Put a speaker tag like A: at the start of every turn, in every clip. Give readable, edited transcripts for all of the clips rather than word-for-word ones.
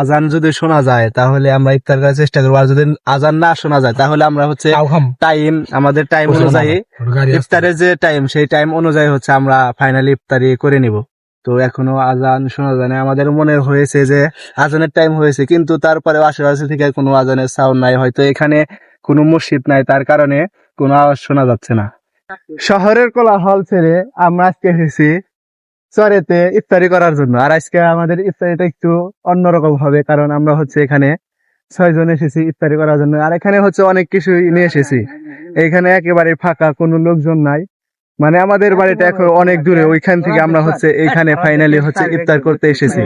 A: আজান যদি শোনা যায় তাহলে আমরা ইফতার করার চেষ্টা করবো, আর যদি আজান না শোনা যায় তাহলে আমরা হচ্ছে আমাদের টাইম অনুযায়ী ইফতারের যে টাইম সেই টাইম অনুযায়ী হচ্ছে আমরা ফাইনালি ইফতারি করে নিব। তো এখনো আজান শোনা যায় না, আমাদের মনে হয়েছে যে আজানের টাইম হয়েছে, কিন্তু তারপরেও আশেপাশে থেকে কোনো আজানের সাউন্ড নাই, হয়তো এখানে কোনো মসজিদ নাই, তার কারণে কোনো আওয়াজ শোনা যাচ্ছে না। শহরের কোলাহল ছেড়ে আমরা আজকে এসেছি চরেতে ইফতারি করার জন্য। আর আজকে আমাদের ইফতারিটা একটু অন্যরকম হবে, কারণ আমরা হচ্ছে এখানে 6 জন এসেছি ইফতারি করার জন্য। আর এখানে হচ্ছে অনেক কিছু নিয়ে এসেছি, এখানে একেবারে ফাঁকা, কোনো লোকজন নাই, মানে আমাদের বাড়িটা এখন অনেক দূরে, ওইখান থেকে আমরা হচ্ছে এইখানে ফাইনালি হচ্ছে ইফতার করতে এসেছি।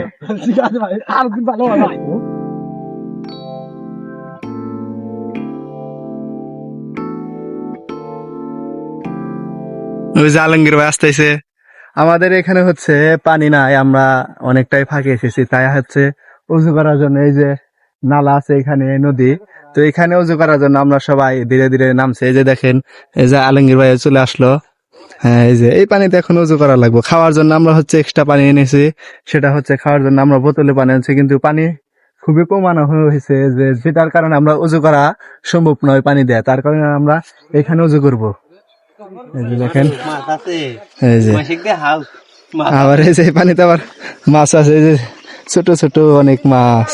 A: ওই যে আলমগীর ভাই আসতেছে। আমাদের এখানে হচ্ছে পানি নাই, আমরা অনেকটাই ফাঁকে এসেছি, তাই হচ্ছে উজু করার জন্য এই যে নালা আছে, এখানে নদী, তো এখানে উজু করার জন্য আমরা সবাই ধীরে ধীরে নামছে। এই যে দেখেন, এই যে আলমগীর ভাই চলে আসলো। হ্যাঁ, এই যে এই পানিতে এখন উজু করা লাগবে। খাওয়ার জন্য আমরা হচ্ছে এক্সট্রা পানি এনেছি, সেটা হচ্ছে খাওয়ার জন্য আমরা বোতলে পানি আনছি, কিন্তু পানি খুবই কমানো হয়েছে, যে যেটার কারণে আমরা উজু করা সম্ভব নয় পানি দেয়া, তার কারণে আমরা এখানে উজু করবো। এই যে দেখেন, এই যে আবার এই যে পানিতে আবার মাছ আছে, এই যে ছোট ছোট অনেক মাছ।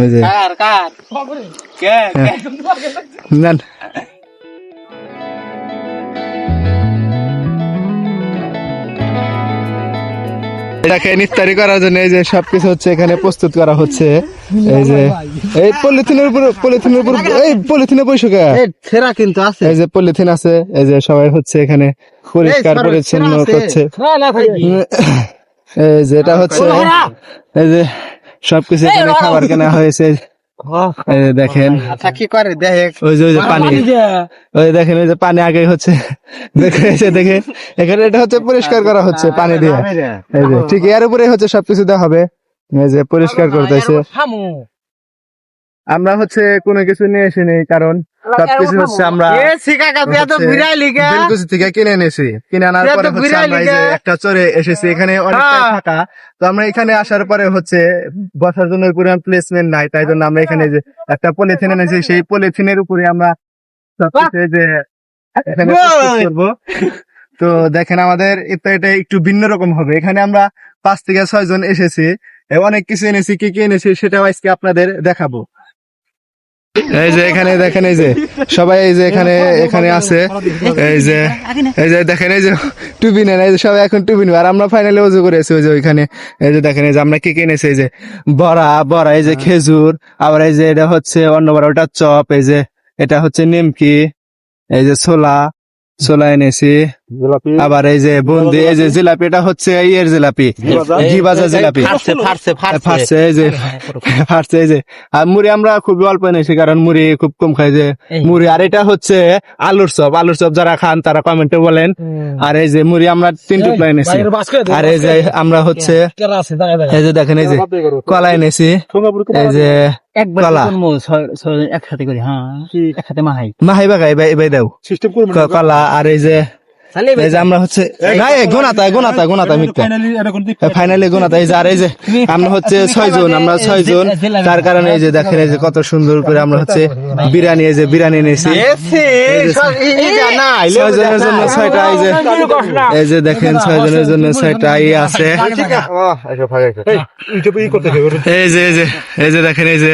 A: এই যে না, এটাকে ইফতারি করার জন্য এই যে সবকিছু হচ্ছে এখানে প্রস্তুত করা হচ্ছে। এই যে এই পলিথিনের উপর এই পলিথিনে বসে ছেঁড়া কিন্তু আছে, এই যে পলিথিন আছে, এই যে সবাই হচ্ছে এখানে পরিষ্কার পরিচ্ছন্ন করছে। এই যে এটা হচ্ছে, এই যে সবকিছু এখানে খাবার কেনা হয়েছে। এই যে দেখেন কি করে, ওই যে পানি, ওই দেখেন ওই যে পানি আগে হচ্ছে দেখে এখানে এটা হচ্ছে পরিষ্কার করা হচ্ছে পানি দিয়ে। এই যে ঠিক এর উপরে হচ্ছে সবকিছু দেওয়া হবে, এই যে পরিষ্কার করতেছে। আমরা হচ্ছে কোনো কিছু নিয়ে এসিনি, কারণ সবকিছু হচ্ছে আমরা বেলকুচি থেকে কিনে এনেছি। কিনে আনার পরে হচ্ছে আমরা এই যে একটা চরে এসেছি, এখানে অনেকটা ফাঁকা, তো আমরা এখানে আসার পরে হচ্ছে বসার জন্য পরিমাণ প্লেসমেন্ট নাই, তাই জন্য আমরা এখানে যে একটা পলিথিন এনেছি, সেই পলিথিনের উপরে আমরা সবকিছু যে এখানে করবো। তো দেখেন আমাদের এটা একটু ভিন্ন রকম হবে। এখানে আমরা 5 থেকে 6 জন এসেছি, অনেক কিছু এনেছি, কি কি এনেছি সেটাও আজকে আপনাদের দেখাবো। এই যে এখানে দেখেন, এই যে সবাই এই যে এখানে আছে, এই যে দেখেন, এই যে টুপি নেন, এই যে সবাই এখন টুপি নেবে, আর আমরা ফাইনালি উজু করেছি। ওই যে ওইখানে এই যে দেখেন, এই যে আমরা কি কি এনেছি, এই যে বড়া, এই যে খেজুর, আবার এই যে এটা হচ্ছে অন্য বড়া, ওটা চপ, এই যে এটা হচ্ছে নিমকি, এই যে ছোলা এনেছি, আবার এই যে বুন্দি, এই যে জিলাপি, এটা হচ্ছে ইয়ের জিলাপি, ঘি ভাজা জিলাপি ফাটছে, এই যে ফাটছে। এই যে আর মুড়ি আমরা খুবই অল্প এনেছি, কারণ মুড়ি খুব কম খাই যে মুড়ি। আর এটা হচ্ছে আলুর চপ যারা খান তারা কমেন্টে বলেন। আর এই যে মুড়ি আমরা 3 টুকরা এনেছি। আর এই যে আমরা হচ্ছে এই যে দেখেন, এই যে কলা এনেছি, এই যে কলা একসাথে করি, হ্যাঁ একসাথে মাহাই বাগাই বাই দাও কলা। আর এই যে আমরা হচ্ছে গোনাতা মিথ্যা ফাইনালি গোনাতা। এই যে আর এই যে আমরা হচ্ছে 6 জন, আমরা 6 জন, তার কারণে এই যে দেখেন, এই যে কত সুন্দর করে আমরা হচ্ছে বিরিয়ানি, এই যে বিরিয়ানি এনেছি 6 জনের জন্য 6টা। এই যে দেখেন 6 জনের জন্য 6টা আছে। এই যে দেখেন, এই যে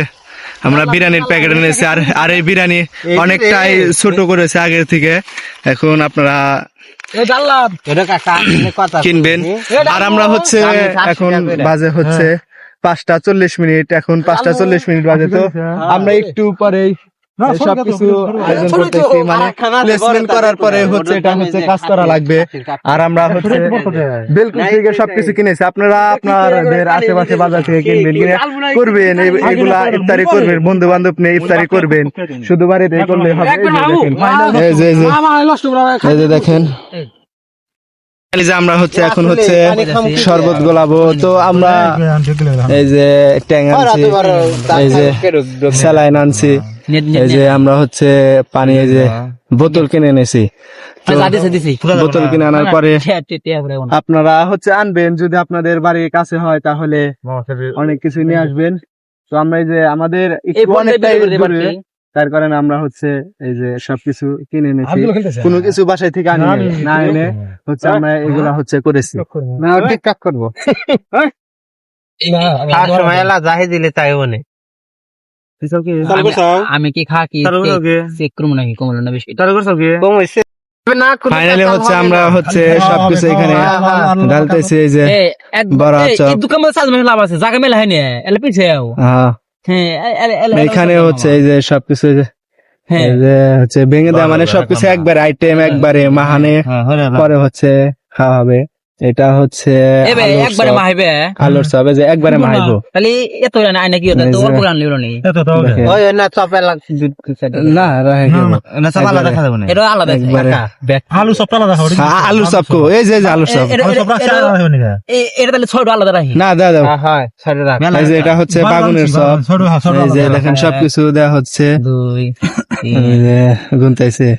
A: আমরা বিরিয়ানির প্যাকেট এনেছি। আর এই বিরিয়ানি অনেকটাই ছোট করেছে আগের থেকে, এখন আপনারা কিনবেন। আর আমরা হচ্ছে এখন বাজে হচ্ছে 5:40, এখন 5:40 বাজে, তো আমরা একটু পরেই সবকিছু আয়োজন করতেছি, মানে প্লেসমেন্ট করার পরে হচ্ছে এটা হচ্ছে কাজ করা লাগবে। আর আমরা হচ্ছে বেলকুচি থেকে সবকিছু কিনেছি, আপনারা আপনাদের আশেপাশে বাজার থেকে কিনবেন, কিনে করবেন, এগুলা ইফতারি করবেন, বন্ধু বান্ধব নিয়ে ইফতারি করবেন, শুধু বাড়িতে করলে হবে। এই যে দেখেন, আমরা হচ্ছে এখন হচ্ছে শরবত গোলাবো, তো আমরা এই যে ট্যাং আনছি, এই যে স্যালাইন আনছি, এই যে আমরা হচ্ছে পানি, এই যে বোতল কিনে এনেছি। বোতল কিনে আনার পরে আপনারা হচ্ছে আনবেন, যদি আপনাদের বাড়ির কাছে হয় তাহলে অনেক কিছু নিয়ে আসবেন। তো আমরা এই যে আমাদের
B: এই
A: একটু
B: ফোনটা
A: অনেকটাই
B: ভিডিও করতে
A: দূরে,
B: পারছি।
A: তার কারণে আমরা হচ্ছে এই যে সবকিছু কিনে এনেছি, কোনো কিছু বাসায় থেকে আনি না এনে হচ্ছে আমরা এগুলা হচ্ছে করেছি।
C: না টিকটক করবো সময় এলা যাহে দিলে তাই বনে
B: আমি কি খা কি চেক করবো নাকি কমলো না বেশি
C: কম হইছে না
A: ফাইনালি হচ্ছে আমরা হচ্ছে সবকিছু এখানে ঢালতেছি এই যে বড় চপ।
B: দোকান মধ্যে সাজ লাভ আছে জায়গা মেলা হয়নি এলে পিছিয়ে যাও
A: হ্যাঁ, এখানে হচ্ছে এই যে সবকিছু এই যে
B: হ্যাঁ
A: এই যে হচ্ছে ভেঙে দেওয়া মানে সবকিছু একবারে আইটেম একবারে মাহানে পরে হচ্ছে খাওয়া হবে। এটা হচ্ছে
B: এবে
A: আলুর
B: একবারে
A: চপ,
B: মাইবে
A: আলুর চপ এই যে একবারে মাহাইবো।
B: তাহলে এত আয় নাকি ওটা তো অল্প আনলি ওরা নেই
A: দেখেন।
C: ওই না চপে লাগ
A: না রাখে গেল।
C: না চপ আলাদা দেখা যাবে না
B: এটা আলাদা
A: একবারে
D: আলু সবটা আলাদা খাওয়া
A: আলুর চপ কো এই যে আলুর চপ
B: এটা তাহলে ছয়টা আলাদা রাখি
A: না দাদা
C: হ্যাঁ সাইডে রাখ
A: এই যে এটা হচ্ছে বাগুনের চপ, এই যে দেখেন সবকিছু দেওয়া হচ্ছে
B: 2
A: এই যে গুনতেছে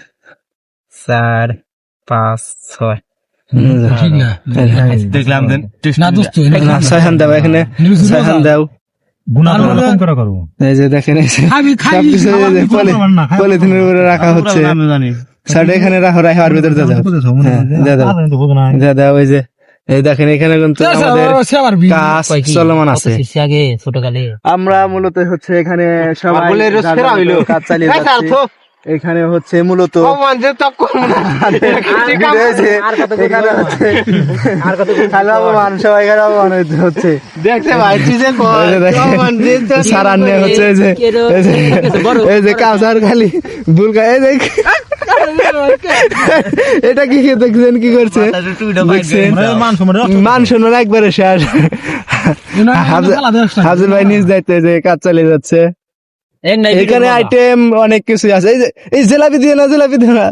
B: 4 5 6
C: দেখলাম দেন
B: না দোস্ত
A: ছয়খান দাও এখানে ছয়খান দাও
D: গুনা কম করে করবো
A: এই যে দেখেন এই যে সবকিছু এই যে পলিথিনের উপরে রাখা হচ্ছে।
C: আমি জানি
A: সাইডে এখানে রাখো রাখো আর ভিতরে দাও দাও এই যে এই দেখেন এখানে কিন্তু আমাদের কাজ চলমান আছে।
B: আগে ছোট কালে
A: আমরা মূলত হচ্ছে এখানে সবাই
C: বলে রোজ ফেরা হইলো।
A: কাজ চালিয়ে যাচ্ছি। এখানে হচ্ছে মূলত
C: যে চপ করব না
A: এখানে হচ্ছে খালা মানুষ এখানে হচ্ছে
C: দেখতে ভাই তুই যে
A: এই যে দেখেন, সারান নিয়ে হচ্ছে এই যে কাউসার খালি বুলকা এই যে এটা কি দেখছেন কি করছে দেখছেন মান শুনুন একবারে শেষ। হাফিজুল ভাই নিজ দায়িত্ব যে কাজ চালিয়ে যাচ্ছে। এখানে আইটেম অনেক কিছু আছে। এই যে এই জিলাপি দিয়ে না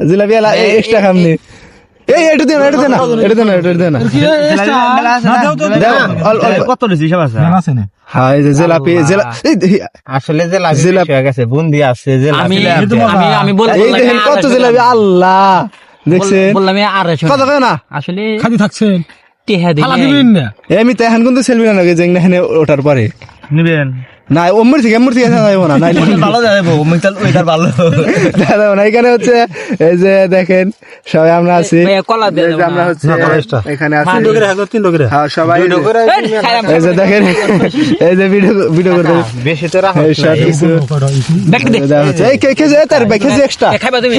A: জিলাপি এলা এক্সট্রা খামনি এই এটা দিয়ে না এটা দিয়ে না এটা দিয়ে না এটা দিয়ে না দাও,
C: কত দিছি সব আছে
A: হ্যাঁ এই যে জিলাপি
C: আসলে যে জিলাপি হয়ে গেছে বুন্দি আছে যে
B: আমি আমি বললাম
A: এই দেখেন কত জিলাপি আল্লাহ দেখছেন
B: বললাম আর
A: কত কয় না
B: আসলে
D: খালি থাকছেন
B: টেহা
D: ফালা
B: দিই
D: দিবেন না
A: আমি তো এখন কিন্তু সেলফি না লাগে যে এখানে ওঠার পরে
C: নিবেন
A: না ওমর থেকে যাবো না নাইলে
C: ভালো যাবে মিটাল ওইটার ভালো
A: দাদা না এখানে হচ্ছে এই যে দেখেন সবাই আমরা আছি
B: কলা দিয়ে
A: এই যে আমরা হচ্ছে এখানে আছি
D: তিন লোকের
A: হ্যাঁ সবাই এই যে দেখেন এই যে ভিডিও করতে
C: বেশি তো রাখো
A: এই সব কিছু দেওয়া হচ্ছে এই খেজুর তার ভাই খেজুর এক্সট্রা
B: খাইবা তুমি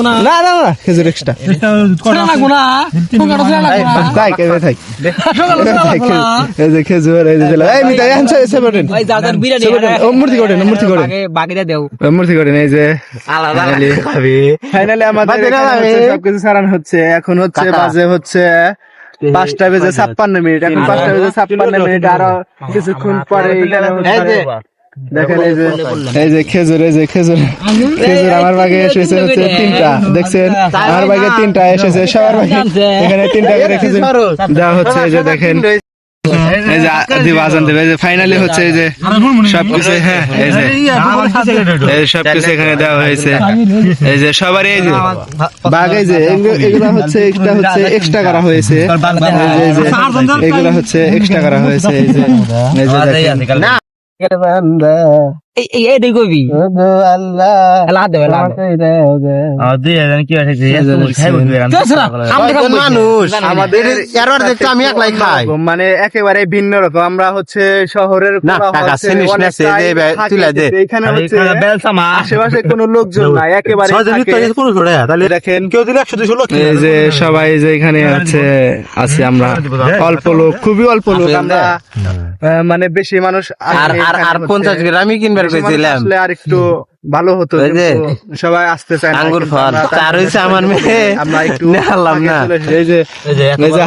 A: না না না খেজুর এক্সট্রা তাই কেবে থাক এই যে খেজুর এই যে এই মিটা এখন সেভেন
B: ওই দাদার বিরিয়ানি
A: ও মূর্তি করেন
B: আগে বাকিটা দেও
A: মূর্তি করেন এই যে
C: আলাদা খাবি
A: ফাইনালি আমাদের এখানে হচ্ছে সবকিছু সারানো হচ্ছে। এখন হচ্ছে বাজে হচ্ছে 5টা বেজে 56 মিনিট। এখন 5টা বেজে 56 মিনিট আরো কিছুক্ষণ পরে এখানে হচ্ছে দেখেন এই যে খেজুর আমার বাগে এসেছে হচ্ছে 3টা দেখছেন আমার বাগে 3টা এসেছে সবার বাগে এখানে 3টা করে খেজুর দেওয়া হচ্ছে। এই যে দেখেন এই যে দিবা আজান দেবে ফাইনালি হচ্ছে এই যে সবকিছু হ্যাঁ এই সবকিছু এখানে দেওয়া হয়েছে। এই যে সবার এই যে বাঘ এই যে এগুলা হচ্ছে একটা হচ্ছে এক্সট্রা করা হয়েছে এই যে এগুলা হচ্ছে এক্সট্রা করা হয়েছে এই যে দেখেন
B: এই দেই কইবি
A: আল্লাহ
B: এলা দেও এলা
C: কি আছে মানুষ আমাদের এরর দেখতে আমি একলাই খাই
A: মানে একেবারে ভিন্ন রকম। আমরা হচ্ছে শহরের
C: না টাকা সিনিস না সে যে তুলা দে
A: এখানে হচ্ছে
C: বেলসামা
A: আশেপাশে কোনো লোকজন নাই একেবারে
C: তাহলে
A: দেখেন
C: কেউ দিলে 100 লোক
A: এই যে সবাই যে এখানে আছে আছি আমরা অল্প লোক খুবই অল্প লোক আমরা মানে বেশি মানুষ
C: আর 50 গ্রামই কিনবার কইছিলাম
A: আসলে আর একটু ভালো হতো কিন্তু সবাই আসতে চায় না।
C: আঙ্গুর ফল তার হইছে আমার মেয়ে
A: আমরা একটু
C: নেহালাম না
A: এই যে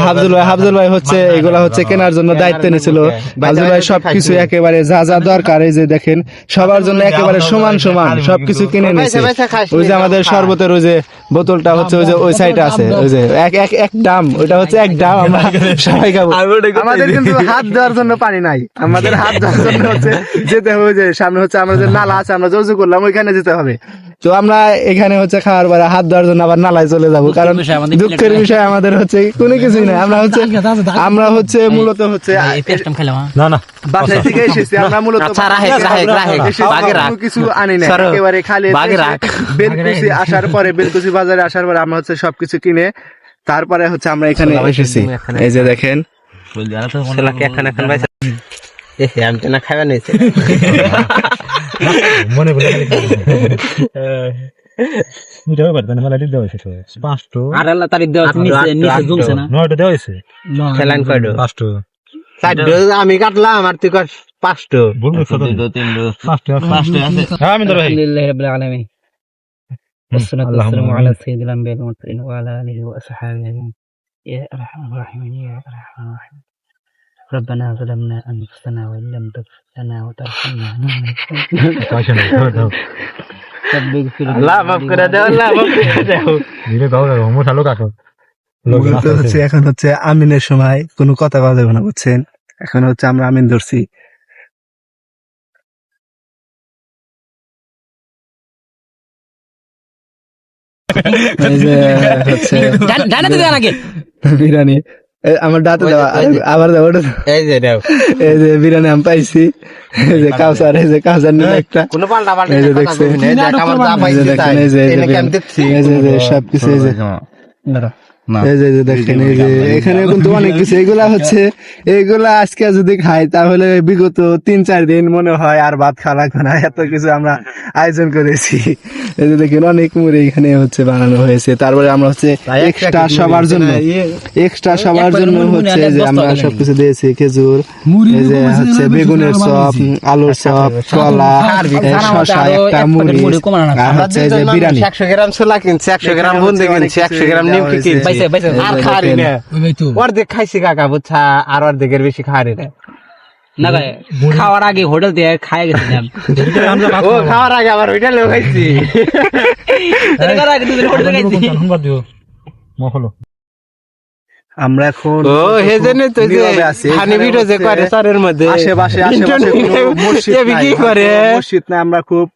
A: হাফজুল ভাই হচ্ছে এগুলা হচ্ছে কেনার জন্য দায়িত্ব নিয়েছিল। হাফজুল ভাই সবকিছু একেবারে যা যা দরকার এই যে দেখেন সবার জন্য একেবারে সমান সবকিছু কিনে নিয়েছে। ওই যে আমাদের শরবতের ওই যে বোতলটা হচ্ছে ওই যে ওই সাইডে আছে ওই যে এক ডাম ওইটা হচ্ছে এক ডাম আমরা সবাই খাবো। আমাদের কিন্তু হাত দেওয়ার জন্য পানি নাই, আমাদের হাত দেওয়ার জন্য হচ্ছে যেতে হবে যে সামনে হচ্ছে আমরা যে নালা আছে আমরা যোগাযোগ করলাম ওইখানে যেতে হবে। তো আমরা এখানে হচ্ছে খাওয়ার পরে হাত ধোয়ার জন্য আবার নালায় চলে যাব, কারণ
B: বিষয় আমাদের
A: দুঃখের বিষয় আমাদের হচ্ছে কোনো কিছুই না। আমরা হচ্ছে মূলত হচ্ছে
B: এই পেস্টম খেলাম
D: না না
A: বাসায় থেকে এসেছি, আমরা মূলত
C: আচ্ছা, রাহেক, রাহেক, রাহেক।
A: এসেছি,
C: বাগে রাখ।
A: কোনো কিছু আনি না,
C: সরো।
A: একেবারে খালি
C: বাগে রাখ।
A: বেলকুচি আসার পরে, বেলকুচি বাজারে আসার পরে আমরা হচ্ছে সবকিছু কিনে তারপরে হচ্ছে আমরা এখানে এসেছি। এই যে দেখেন,
C: ছেলেকে এখন এখন বাইসা আমি তো না খাইবা নিয়েছে
D: মনে বলে দেওয়া পারবে না, মেলা দেওয়া হয়েছে 5টো
B: আর আল্লাহ তারিখ দেওয়া নিচে জমছে না
D: 9টা দেওয়া হয়েছে
C: খেলান কয়ডো
D: 5টো
C: 4টো আমি কাটলাম আর তুই কর 5টো
D: বলবো 5টো হ্যাঁ আমি ধরো ভাই
B: আলহামদুলিল্লাহি রাব্বিল আলামিন والصلاة والسلام على سيد الأنبياء والمرسلين وعلى آله وأصحابه أجمعين يا أرحم الراحمين يا أرحم الراحمين ربنا ظلمنا أنفسنا وإن لم تغفر لنا وترحمنا رب اغفر لنا
C: আল্লাহ মাফ করে দাও, আল্লাহ মাফ করে দাও।
D: দিলে দাও দাও মোটা লোক আছো
A: মূলত হচ্ছে এখন হচ্ছে আমিনের সময়, কোনো কথা বলা যাবে না, বুঝছেন? এখন হচ্ছে আমরা আমিন ধরছি। এই যে হচ্ছে
B: ডানাতে দেওয়া নাকি
A: বিরিয়ানি, আমার দাঁতে দেওয়া, আবার দেওয়া, ওটা দাও।
C: এই যে দাও
A: এই যে বিরিয়ানি আমি পাইছি, এই যে কাউসার, এই যে কাউসার নিয়ে একটা,
C: কোনো পাল্টা পাল্টা
A: এই যে
C: কথা
A: দেখছেন,
C: কইবি না, এই দেখ আমার যা
A: এই
C: পাইছি
A: যে
C: তাই
A: দেখেন, এই যে
C: এনেকে আমি দিচ্ছি
A: এই যে সবকিছু, এই যে এই যে দেখেন, এই যে এখানে কিন্তু অনেক কিছু, এগুলা হচ্ছে, এগুলা আজকে যদি খাই তাহলে বিগত 3-4 দিন মনে হয় আর ভাত খাওয়া লাগবে না, এত কিছু আমরা আয়োজন করেছি। এই যে দেখেন অনেক মুড়ি এখানে হচ্ছে বানানো হয়েছে। তারপরে আমরা হচ্ছে এক্সট্রা সবার জন্য, এক্সট্রা সবার জন্য হচ্ছে যে আমরা সবকিছু দিয়েছি, খেজুর, এই যে হচ্ছে বেগুনের চপ, আলুর চপ, কলা, শসা, একটা মুড়ি, আর হচ্ছে এই যে বিরিয়ানি।
C: 100 গ্রাম ছোলা কিনছি, 100 গ্রাম বুন্দি কিনছি, 100 গ্রাম নিমকি কিনছি, আর খারি না, অর্ধেক খাইছি কাকা বুঝছা, আর অর্ধেকের বেশি খারি না।
B: না ভাই, খাওয়ার আগে হোটেল থেকে খাই গেছিলাম
C: ও খাওয়ার আগে আবার ওইটা লোক খাইছি।
B: খাওয়ার আগে দুদিন হোটেল খাইছি
D: মহলো
A: আমরা এখন
C: ও হেজেনে তো যে
A: নীরবে আছি।
C: হানি ভিডিও যে করে স্যারের মধ্যে
A: আশেপাশে কোনো মসজিদ
C: এবি
A: নাই,
C: কি করে?
A: মসজিদ নাই, আমরা খুব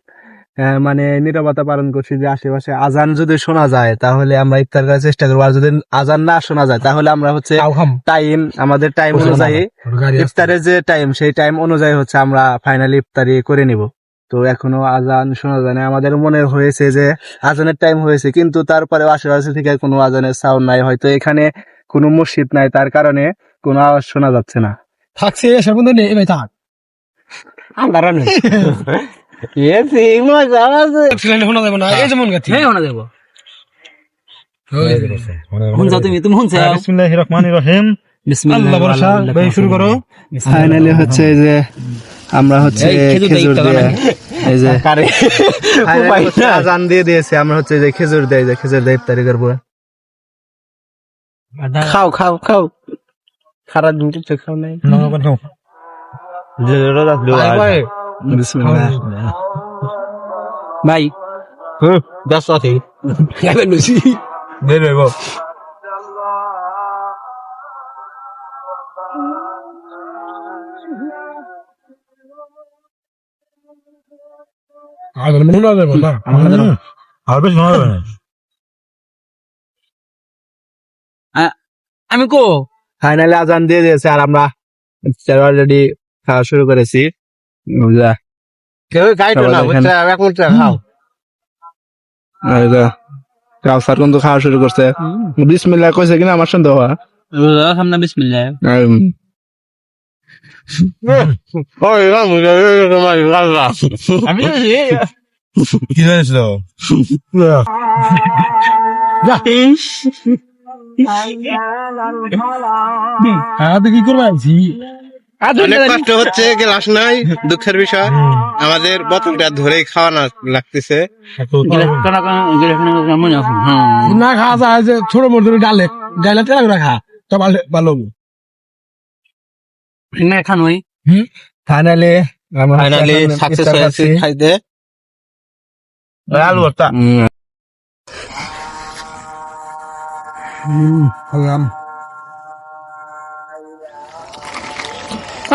A: মানে নীরবতা পালন করছি, যে আশেপাশে আজান যদি শোনা যায় তাহলে আমরা ইফতার করার চেষ্টা করবো, আর যদি আজান না শোনা যায় তাহলে আমরা হচ্ছে টাইম, আমাদের টাইম অনুযায়ী, ইফতারের যে টাইম, সেই টাইম অনুযায়ী হচ্ছে আমরা ফাইনালি ইফতারি করে নিব। তো এখনো আজান শোনা যায় না, আমাদের মনে হয়েছে যে আজানের টাইম হয়েছে, কিন্তু তারপরে আশেপাশে থেকে কোনো আজানের সাউন্ড নাই, হয়তো এখানে কোনো মসজিদ নাই, তার কারণে কোনো আওয়াজ শোনা যাচ্ছে না।
E: থাকছে এসব বন্ধু নেই ভাই থাক
C: আন্দারা নেই এসি মজা আছে
E: অ্যাক্সিডেন্ট শোনা যাবে না, এই যেমন গাছি
B: হ্যাঁ ওনা দেবো হুন যাও তুমি হুন যাও
D: বিসমিল্লাহির রহমানির রহিম
B: বিসমিল্লাহ
D: আল্লাহ ভরসা ভাই শুরু করো
A: ফাইনালি হচ্ছে যে আমরা হচ্ছে খেজুর দিয়ে, এই যে
C: কারে
A: finally হচ্ছে আজান দিয়ে দিয়েছে, আমরা হচ্ছে যে খেজুর দেয়, যে খেজুর দিয়ে ইফতারি করবো।
C: খাও খাও খাও খারাপ দিন কিছু খাও নাই
D: নগন খাও যে রোজা
A: বিসমিল্লাহ।
B: ভাই
C: দশ আছে
E: খাইবেন বেশি
C: বের হইব
E: আর মনে না যাবে না
D: আর বেশ নয় না
B: আমি কো
A: ফাইনালি আজান দিয়ে দিয়েছে, আর আমরা অলরেডি খাওয়া শুরু করেছি। বুঝলা?
C: কেউ গাইতো না বুঝছো এক মিনিট খাও
A: আর এই যে কাউসার কিন্তু খাওয়া শুরু করছে, বিসমিল্লাহ কইছে কিনা আমার সন্দেহ হয়।
B: সামনে বিসমিল্লাহ
C: ওই রাম তোমার গালা
B: আমি
D: কি হয়েছিল
E: হ্যাঁ তো কি করবো আছি
C: অনেক কষ্ট হচ্ছে, গ্লাস নাই, দুঃখের বিষয়। আমাদের বোতলটা ধরেই খাওয়ানো লাগতেছে।
E: না খাওয়া যায় যে ছোট মোট ডালে ডালে তেল রাখা তো ভালো
B: খানোই
A: ফাইনালি
C: ফাইনালি সাকসেস হয়েছে খাইতে।
A: আলু ভর্তা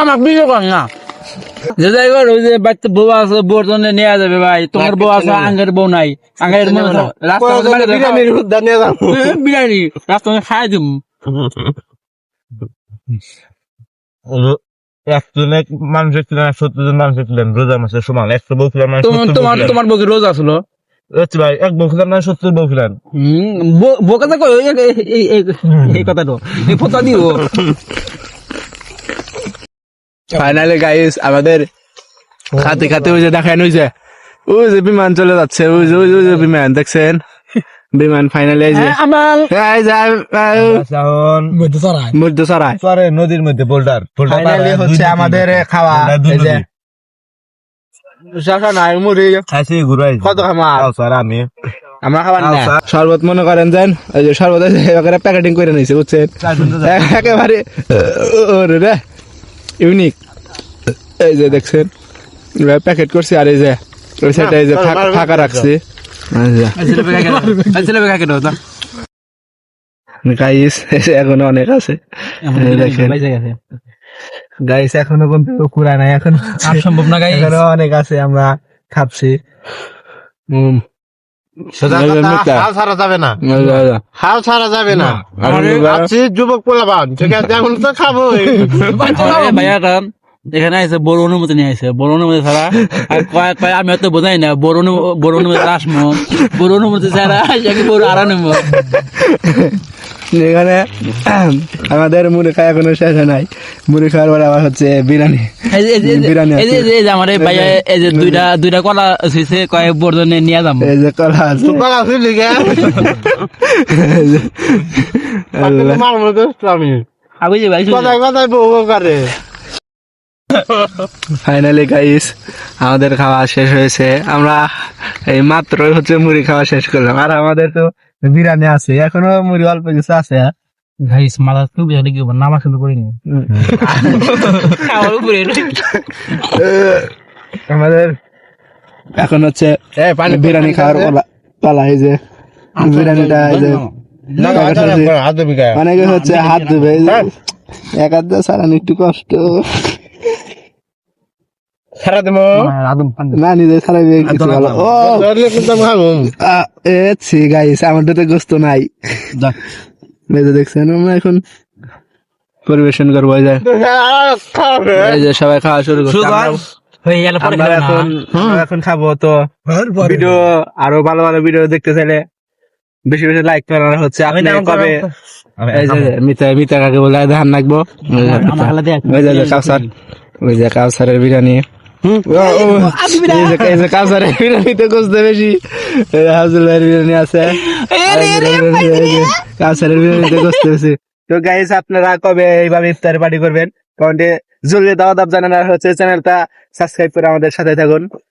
B: আমার বিয়ে করেন না যে যাই হোক, ওই যে বাড়িতে বউ আছে, বউর জন্য নেওয়া যাবে ভাই। তোমার বউ আছে, আঙ্গের বউ নাই। আঙ্গের বিরিয়ানি রাস্তা খাই দিব।
D: একজনে মানুষের ছিলেন 70 জন মানুষের ছিলেন রোজা মাসের সমান 100 বউ ছিলেন
B: তোমার বউকে রোজ আসলো
D: ভাই এক বউ ছিলেন না 70 বউ ছিলেন
B: বউ কথা কই এই কথাটা এই ফটো দিও।
C: ফাইনালি গাইস আমাদের খাতে খাতে ওই যে দেখান ওই যে বিমান চলে যাচ্ছে, ওই যে বিমান দেখছেন, বিমান ফাইনালি এই যে
B: আমার
C: মধ্য সরাই
D: চরে নদীর মধ্যে বোল্ডার
C: ফাইনালি হচ্ছে আমাদের খাওয়া। এই যে শাসা নাই মুড়ি
D: খাইছি ঘুরাই
C: কত খামা
D: স্যার আমি
C: আমরা খাবার না শরবত মনে করেন যেন এই যে শরবত প্যাকেটিং করে নিয়েছে বুঝছেন, একেবারে ওরে রে ইউনিক। এই যে দেখছেন প্যাকেট করছি, আর এই যে ওই সাইডে এই যে ফাঁকা রাখছি। গাইস এখনো অনেক আছে, দেখেন গাইস এখনো কিন্তু কুড়া নাই, এখন
B: সম্ভব না গাই,
C: এখনো অনেক আছে, আমরা খাচ্ছি।
D: হাল ছাড়া যাবে না, হাল ছাড়া যাবে না। আছি যুবক পোলাবান, ঠিক আছে এখন তো খাবো
B: ভাইয়া এখানে আছে বড় অনুমতি নিয়ে আসে, বড় অনুমতি ছাড়া আমি হয়তো বোঝাই না বড় অনুমতি আসবো, বড় অনুমতি ছাড়া বড় আড়া নেবো।
C: এখানে আমাদের মুড়ি খাওয়া এখনো শেষ নাই, মুড়ি খাওয়ার পরে আবার হচ্ছে বিরিয়ানি।
B: আমার ভাইয়া এই যে দুইটা কলা হয়েছে, কয়েক বর্জনে নিয়ে যাবো।
C: এই যে কলা আছে,
B: আগে যে ভাই
C: ফাইনালি গাইস আমাদের খাওয়া শেষ হয়েছে, আমরা এই মাত্রই হচ্ছে মুড়ি খাওয়া শেষ করলাম, আর আমাদের তো বিরিয়ানি আছে, এখনো মুড়ি অল্প কিছু আছে।
B: গাইস মালা খুব বেশি কি নামা শুরু করিনি
C: আমাদের এখন হচ্ছে বিরিয়ানি খাওয়ার পালা। এই যে বিরিয়ানিটা এই যে অনেকে হচ্ছে হাত ধুবে, এক হাত দিয়ে সারানো একটু কষ্ট, না নিজে সারাবে কিছু ভালো। ও গাইস আমার তো গোস্ত নাই, দেখছেন আমরা এখন পরিবেশন করবো। এই যে সবাই খাওয়া শুরু করছে, এখন খাবো। তো ভিডিও আরো ভালো ভালো ভিডিও দেখতে চাইলে বেশি বেশি লাইক করানো হচ্ছে। আপনি কবে এই যে মিতা কাকে বলে ধান রাখবো, কাউসার, ওই যে কাউসারের বিরিয়ানি, কাউসারের বিরিয়ানিতে গোস্ত বেশি, হাজুলের বিরিয়ানি আছে, কাউসারের বিরিয়ানিতে গোস্ত বেশি। তো গাইস আপনারা কবে এইভাবে ইফতার পার্টি করবেন কমেন্টে জলদি দাওয়াত জানানো হচ্ছে, চ্যানেলটা সাবস্ক্রাইব করে আমাদের সাথে থাকুন।